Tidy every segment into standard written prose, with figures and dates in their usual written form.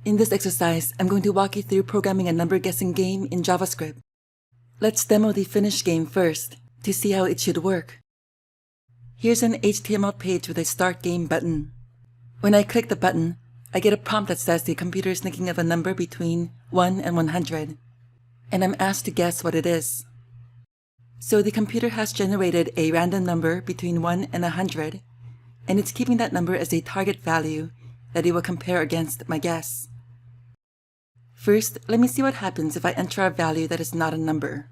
In this exercise, I'm going to walk you through programming a number guessing game in JavaScript. Let's demo the finished game first to see how it should work. Here's an HTML page with a Start Game button. When I click the button, I get a prompt that says the computer is thinking of a number between 1 and 100, and I'm asked to guess what it is. So the computer has generated a random number between 1 and 100, and it's keeping that number as a target value that it will compare against my guess. First, let me see what happens if I enter a value that is not a number.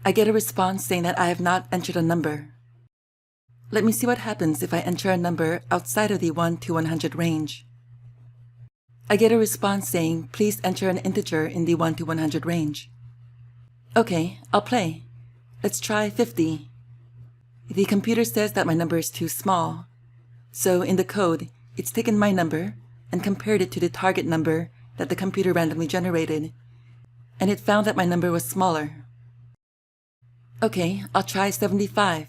I get a response saying that I have not entered a number. Let me see what happens if I enter a number outside of the 1 to 100 range. I get a response saying, please enter an integer in the 1 to 100 range. Okay, I'll play. Let's try 50. The computer says that my number is too small. So in the code, it's taken my number and compared it to the target number that the computer randomly generated, and it found that my number was smaller. Okay, I'll try 75.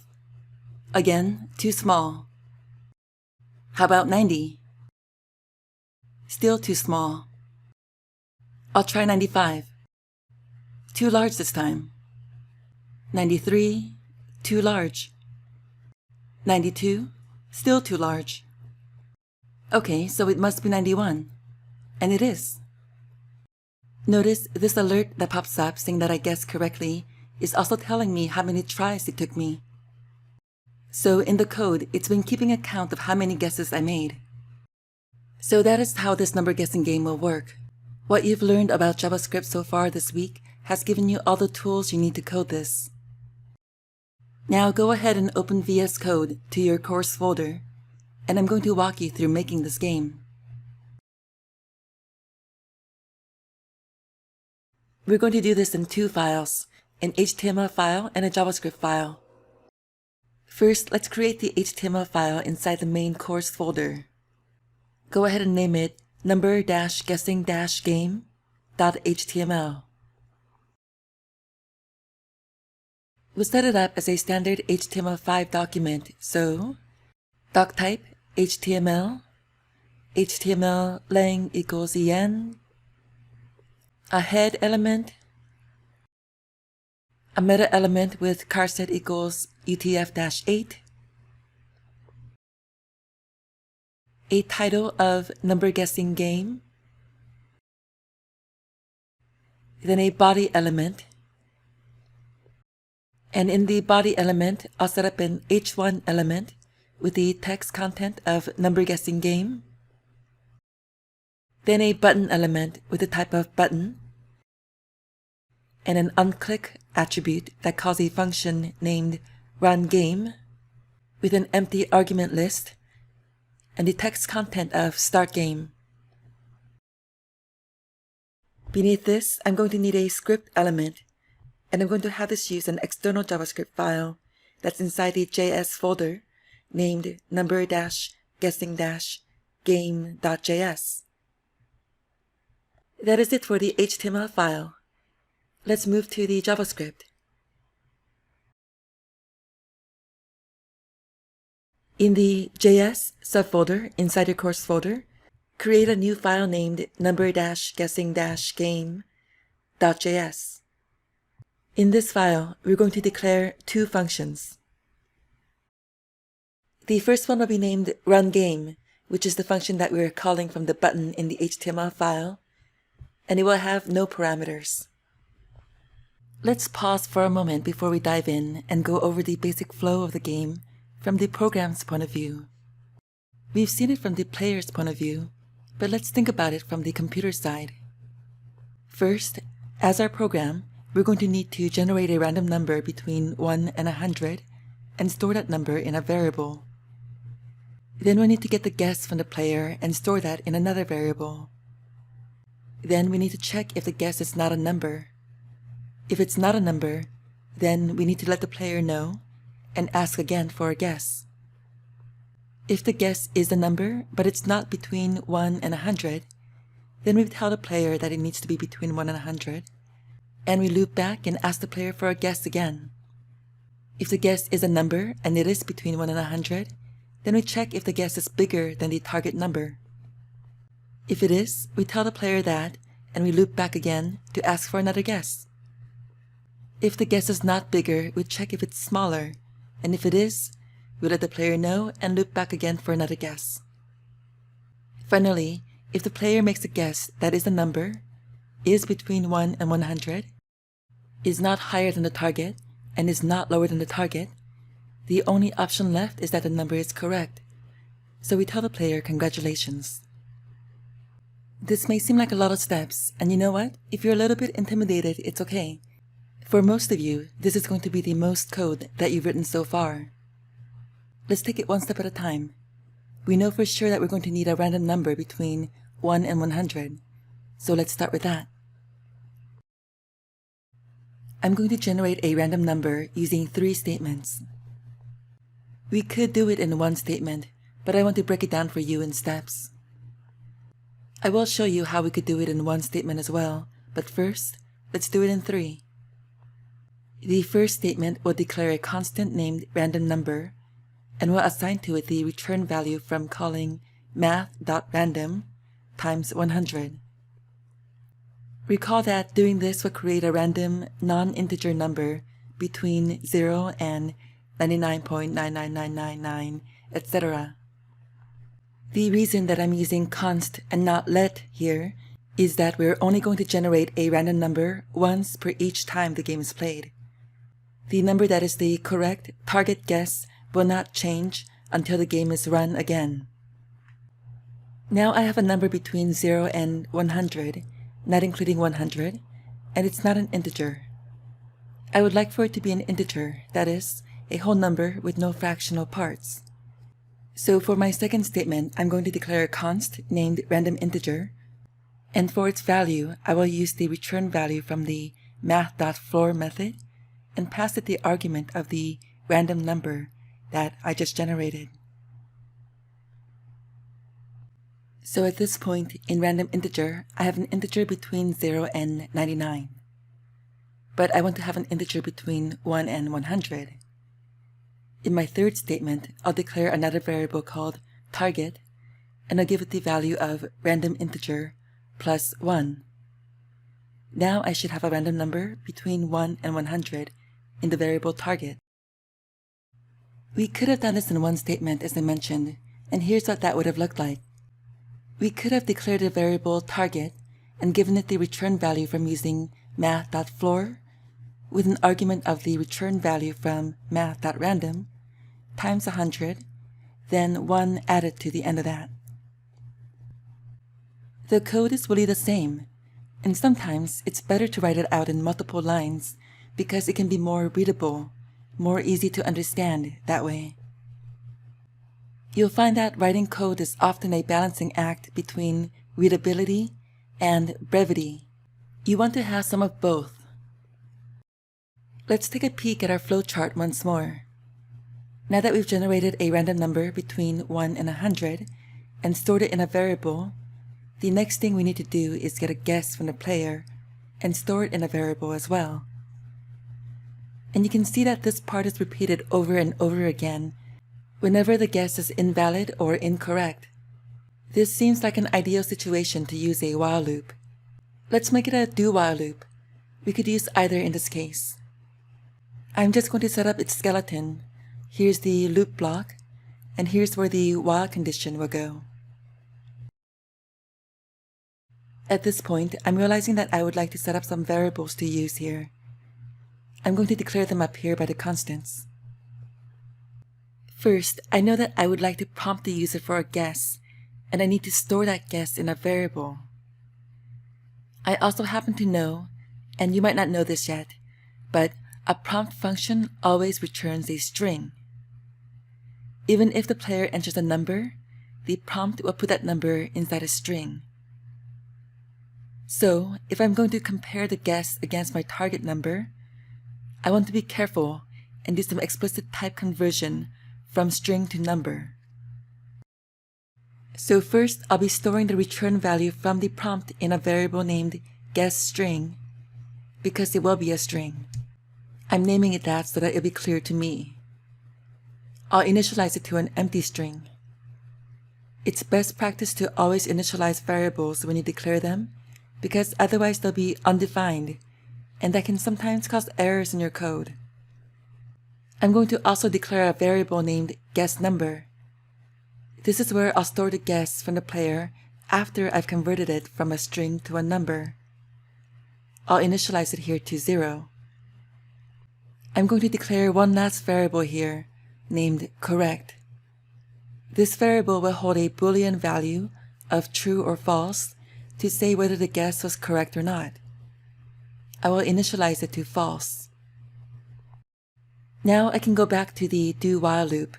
Again, too small. How about 90? Still too small. I'll try 95. Too large this time. 93, too large. 92, still too large. Okay, so it must be 91. And it is. Notice this alert that pops up saying that I guessed correctly is also telling me how many tries it took me. So in the code, it's been keeping account of how many guesses I made. So that is how this number guessing game will work. What you've learned about JavaScript so far this week has given you all the tools you need to code this. Now go ahead and open VS Code to your course folder, and I'm going to walk you through making this game. We're going to do this in two files, an HTML file and a JavaScript file. First, let's create the HTML file inside the main course folder. Go ahead and name it number-guessing-game.html. We'll set it up as a standard HTML5 document, so doc type HTML, HTML lang equals en, a head element, a meta element with charset equals UTF-8, a title of number guessing game, then a body element, and in the body element, I'll set up an h1 element with the text content of number guessing game, then a button element with the type of button, and an onClick attribute that calls a function named runGame with an empty argument list, and the text content of startGame. Beneath this, I'm going to need a script element, and I'm going to have this use an external JavaScript file that's inside the JS folder named number-guessing-game.js. That is it for the HTML file. Let's move to the JavaScript. In the JS subfolder inside your course folder, create a new file named number-guessing-game.js. In this file, we're going to declare two functions. The first one will be named runGame, which is the function that we're calling from the button in the HTML file, and it will have no parameters. Let's pause for a moment before we dive in and go over the basic flow of the game from the program's point of view. We've seen it from the player's point of view, but let's think about it from the computer side. First, as our program, we're going to need to generate a random number between 1 and 100 and store that number in a variable. Then we need to get the guess from the player and store that in another variable. Then we need to check if the guess is not a number. If it's not a number, then we need to let the player know and ask again for a guess. If the guess is a number, but it's not between 1 and 100, then we tell the player that it needs to be between 1 and 100, and we loop back and ask the player for a guess again. If the guess is a number and it is between 1 and 100, then we check if the guess is bigger than the target number. If it is, we tell the player that, and we loop back again to ask for another guess. If the guess is not bigger, we check if it's smaller, and if it is, we let the player know and loop back again for another guess. Finally, if the player makes a guess that is the number, is between 1 and 100, is not higher than the target, and is not lower than the target, the only option left is that the number is correct, so we tell the player congratulations. This may seem like a lot of steps, and you know what? If you're a little bit intimidated, it's okay. For most of you, this is going to be the most code that you've written so far. Let's take it one step at a time. We know for sure that we're going to need a random number between 1 and 100, so let's start with that. I'm going to generate a random number using 3 statements. We could do it in one statement, but I want to break it down for you in steps. I will show you how we could do it in one statement as well, but first, let's do it in 3. The first statement will declare a constant named random number, and will assign to it the return value from calling math.random times 100. Recall that doing this will create a random non-integer number between 0 and 99.99999, etc. The reason that I'm using const and not let here is that we're only going to generate a random number once per each time the game is played. The number that is the correct target guess will not change until the game is run again. Now I have a number between 0 and 100, not including 100, and it's not an integer. I would like for it to be an integer, that is, a whole number with no fractional parts. So for my second statement, I'm going to declare a const named random integer, and for its value, I will use the return value from the math.floor method and pass it the argument of the random number that I just generated. So at this point, in random integer, I have an integer between 0 and 99. But I want to have an integer between 1 and 100. In my third statement, I'll declare another variable called target, and I'll give it the value of random integer plus 1. Now I should have a random number between 1 and 100 in the variable target. We could have done this in one statement, as I mentioned, and here's what that would have looked like. We could have declared a variable target and given it the return value from using math.floor with an argument of the return value from math.random times 100, then 1 added to the end of that. The code is really the same, and sometimes it's better to write it out in multiple lines because it can be more readable, more easy to understand that way. You'll find that writing code is often a balancing act between readability and brevity. You want to have some of both. Let's take a peek at our flowchart once more. Now that we've generated a random number between 1 and 100 and stored it in a variable, the next thing we need to do is get a guess from the player and store it in a variable as well. And you can see that this part is repeated over and over again whenever the guess is invalid or incorrect. This seems like an ideal situation to use a while loop. Let's make it a do-while loop. We could use either in this case. I'm just going to set up its skeleton. Here's the loop block, and here's where the while condition will go. At this point, I'm realizing that I would like to set up some variables to use here. I'm going to declare them up here by the constants. First, I know that I would like to prompt the user for a guess, and I need to store that guess in a variable. I also happen to know, and you might not know this yet, but a prompt function always returns a string. Even if the player enters a number, the prompt will put that number inside a string. So, if I'm going to compare the guess against my target number, I want to be careful and do some explicit type conversion from string to number. So first, I'll be storing the return value from the prompt in a variable named guessString, because it will be a string. I'm naming it that so that it'll be clear to me. I'll initialize it to an empty string. It's best practice to always initialize variables when you declare them, because otherwise they'll be undefined, and that can sometimes cause errors in your code. I'm going to also declare a variable named guessNumber. This is where I'll store the guess from the player after I've converted it from a string to a number. I'll initialize it here to 0. I'm going to declare one last variable here, named correct. This variable will hold a Boolean value of true or false to say whether the guess was correct or not. I will initialize it to false. Now I can go back to the do-while loop.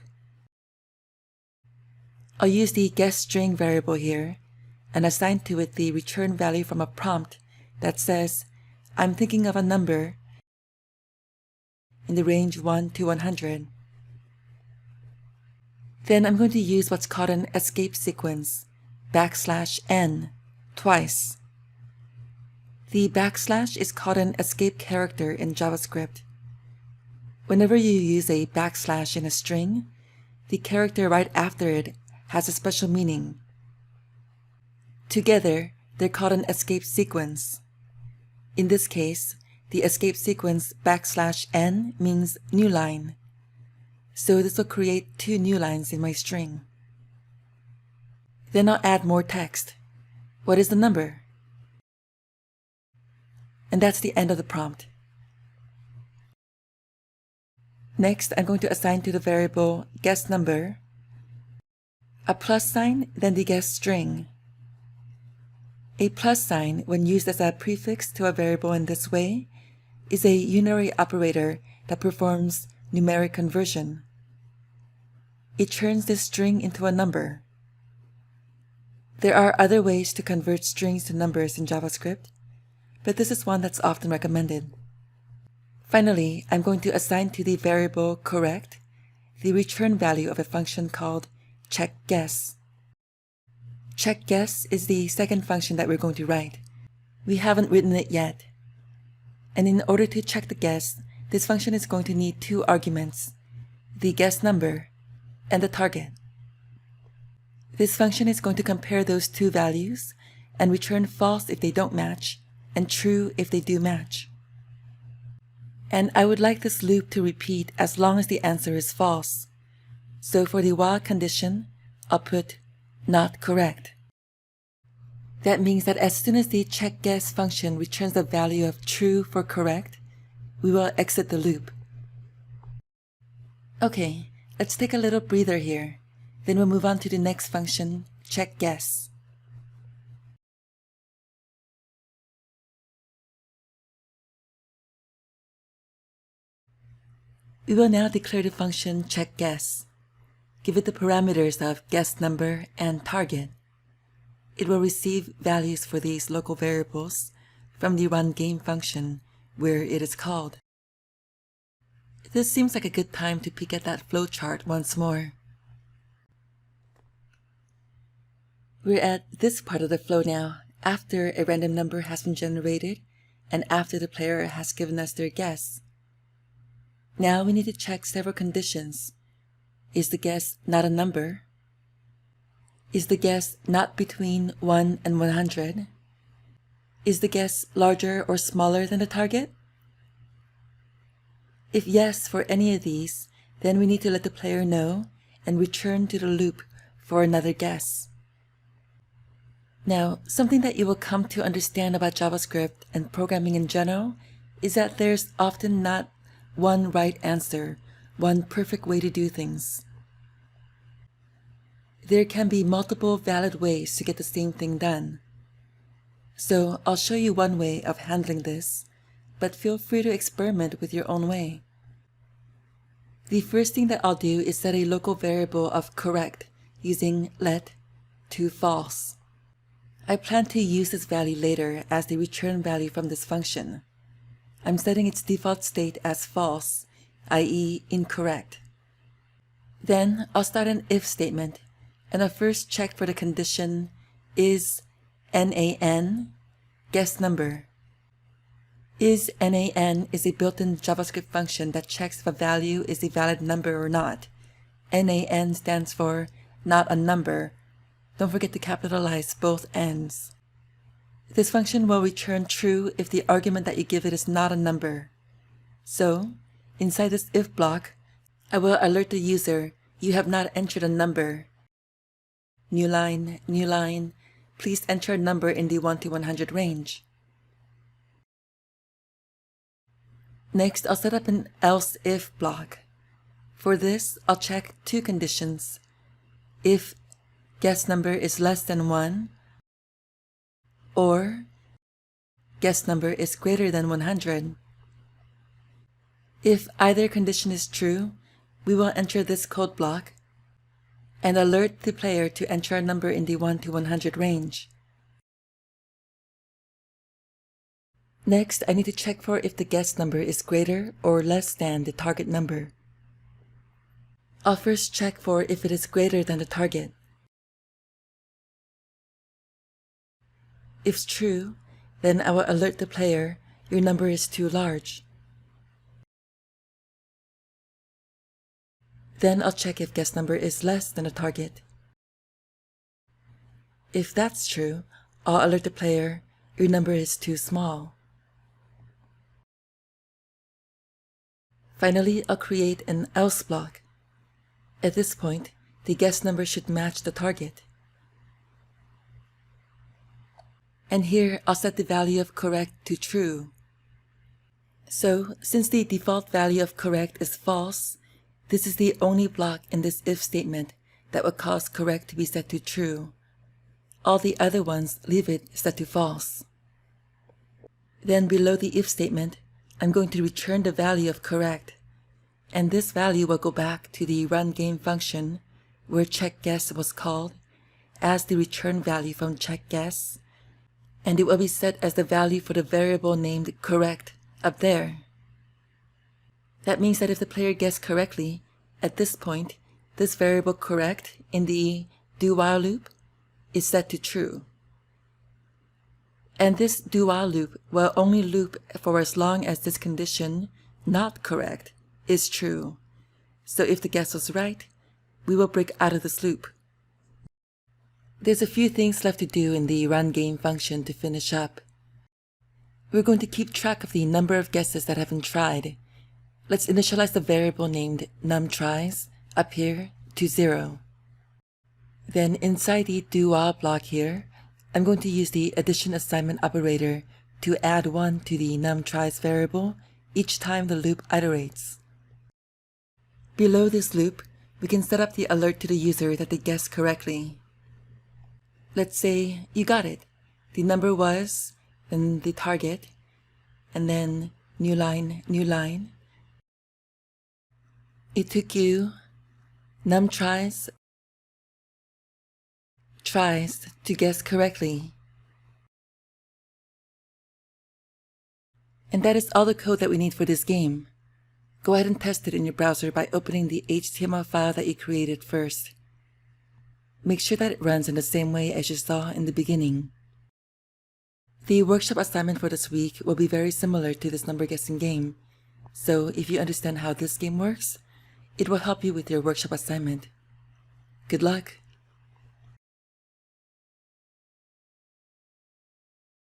I'll use the guessString variable here and assign to it the return value from a prompt that says, I'm thinking of a number in the range 1 to 100. Then I'm going to use what's called an escape sequence, \n, twice. The backslash is called an escape character in JavaScript. Whenever you use a backslash in a string, the character right after it has a special meaning. Together, they're called an escape sequence. In this case, the escape sequence \n means new line. So this will create 2 new lines in my string. Then I'll add more text. What is the number? And that's the end of the prompt. Next, I'm going to assign to the variable guessNumber a plus sign, then the guess string. A plus sign, when used as a prefix to a variable in this way, is a unary operator that performs numeric conversion. It turns this string into a number. There are other ways to convert strings to numbers in JavaScript, but this is one that's often recommended. Finally, I'm going to assign to the variable correct the return value of a function called checkGuess. CheckGuess is the second function that we're going to write. We haven't written it yet. And in order to check the guess, this function is going to need 2 arguments, the guess number and the target. This function is going to compare those 2 values and return false if they don't match and true if they do match. And I would like this loop to repeat as long as the answer is false. So for the while condition, I'll put not correct. That means that as soon as the checkGuess function returns the value of true for correct, we will exit the loop. Okay, let's take a little breather here. Then we'll move on to the next function, checkGuess. We will now declare the function checkGuess. Give it the parameters of guessNumber and target. It will receive values for these local variables from the runGame function where it is called. This seems like a good time to peek at that flowchart once more. We're at this part of the flow now, after a random number has been generated and after the player has given us their guess. Now we need to check several conditions. Is the guess not a number? Is the guess not between 1 and 100? Is the guess larger or smaller than the target? If yes for any of these, then we need to let the player know and return to the loop for another guess. Now, something that you will come to understand about JavaScript and programming in general is that there's often not one right answer, one perfect way to do things. There can be multiple valid ways to get the same thing done. So I'll show you one way of handling this, but feel free to experiment with your own way. The first thing that I'll do is set a local variable of correct using let to false. I plan to use this value later as the return value from this function. I'm setting its default state as false, i.e. incorrect. Then I'll start an if statement, and I'll first check for the condition is NaN guessNumber. Is NaN is a built-in JavaScript function that checks if a value is a valid number or not. NaN stands for not a number, don't forget to capitalize both ends. This function will return true if the argument that you give it is not a number. So, inside this if block, I will alert the user you have not entered a number. New line, please enter a number in the 1 to 100 range. Next, I'll set up an else if block. For this, I'll check two conditions. If guess number is less than 1, or guess number is greater than 100. If either condition is true, we will enter this code block and alert the player to enter a number in the 1 to 100 range. Next, I need to check for if the guess number is greater or less than the target number. I'll first check for if it is greater than the target. If it's true, then I will alert the player your number is too large. Then I'll check if guess number is less than the target. If that's true, I'll alert the player your number is too small. Finally, I'll create an else block. At this point, the guess number should match the target. And here, I'll set the value of correct to true. So, since the default value of correct is false, this is the only block in this if statement that will cause correct to be set to true. All the other ones leave it set to false. Then below the if statement, I'm going to return the value of correct, and this value will go back to the run game function where checkGuess was called as the return value from checkGuess, and it will be set as the value for the variable named correct up there. That means that if the player guessed correctly, at this point, this variable correct in the do while loop is set to true. And this do while loop will only loop for as long as this condition, not correct, is true. So if the guess was right, we will break out of this loop. There's a few things left to do in the run game function to finish up. We're going to keep track of the number of guesses that have been tried. Let's initialize the variable named numTries up here to 0. Then inside the do while block here, I'm going to use the addition assignment operator to add 1 to the numTries variable each time the loop iterates. Below this loop, we can set up the alert to the user that they guessed correctly. Let's say you got it. The number was, then the target, and then new line. It took you numTries to guess correctly. And that is all the code that we need for this game. Go ahead and test it in your browser by opening the HTML file that you created first. Make sure that it runs in the same way as you saw in the beginning. The workshop assignment for this week will be very similar to this number guessing game, so if you understand how this game works, it will help you with your workshop assignment. Good luck!